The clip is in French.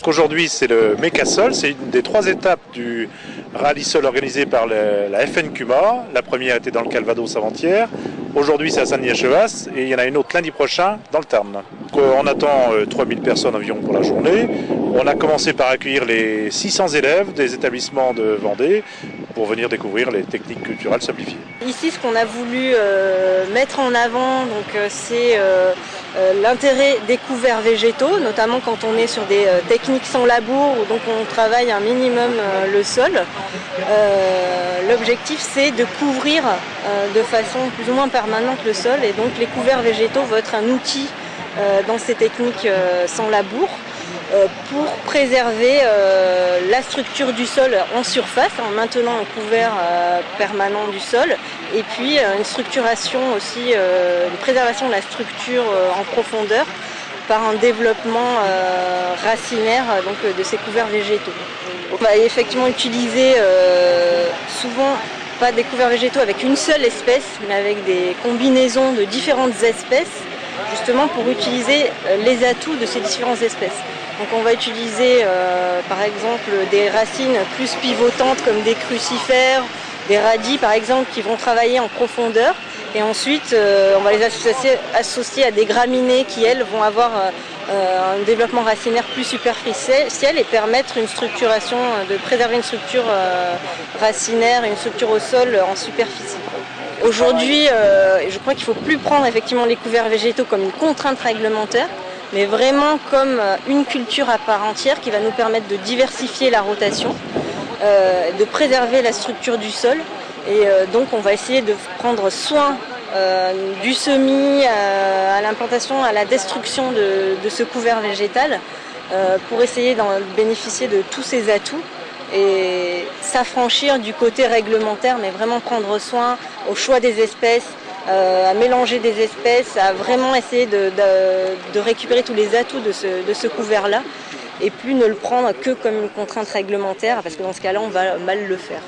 Aujourd'hui, c'est le Mécasol, c'est une des 3 étapes du rallye sol organisé par la FNCUMA. La première était dans le Calvados avant-hier. Aujourd'hui, c'est à Saint-Denis-à-Chevas et il y en a une autre lundi prochain dans le Tarn. On attend 3000 personnes environ pour la journée. On a commencé par accueillir les 600 élèves des établissements de Vendée pour venir découvrir les techniques culturelles simplifiées. Ici, ce qu'on a voulu mettre en avant, c'est l'intérêt des couverts végétaux, notamment quand on est sur des techniques sans labour, où donc on travaille un minimum le sol. L'objectif, c'est de couvrir de façon plus ou moins permanente le sol, et donc les couverts végétaux vont être un outil dans ces techniques sans labour pour préserver la structure du sol en surface en maintenant un couvert permanent du sol, et puis une structuration aussi, une préservation de la structure en profondeur par un développement racinaire de ces couverts végétaux. On va effectivement utiliser souvent pas des couverts végétaux avec une seule espèce, mais avec des combinaisons de différentes espèces, justement pour utiliser les atouts de ces différentes espèces. Donc on va utiliser par exemple des racines plus pivotantes comme des crucifères, des radis par exemple qui vont travailler en profondeur, et ensuite on va les associer à des graminées qui elles vont avoir un développement racinaire plus superficiel et permettre une structuration, de préserver une structure racinaire et une structure au sol en superficie. Aujourd'hui, je crois qu'il ne faut plus prendre effectivement les couverts végétaux comme une contrainte réglementaire, mais vraiment comme une culture à part entière qui va nous permettre de diversifier la rotation, de préserver la structure du sol. Et donc on va essayer de prendre soin du semis à l'implantation, à la destruction de ce couvert végétal, pour essayer d'en bénéficier de tous ces atouts et s'affranchir du côté réglementaire, mais vraiment prendre soin au choix des espèces, à mélanger des espèces, à vraiment essayer de récupérer tous les atouts de ce couvert-là, et plus ne le prendre que comme une contrainte réglementaire, parce que dans ce cas-là, on va mal le faire.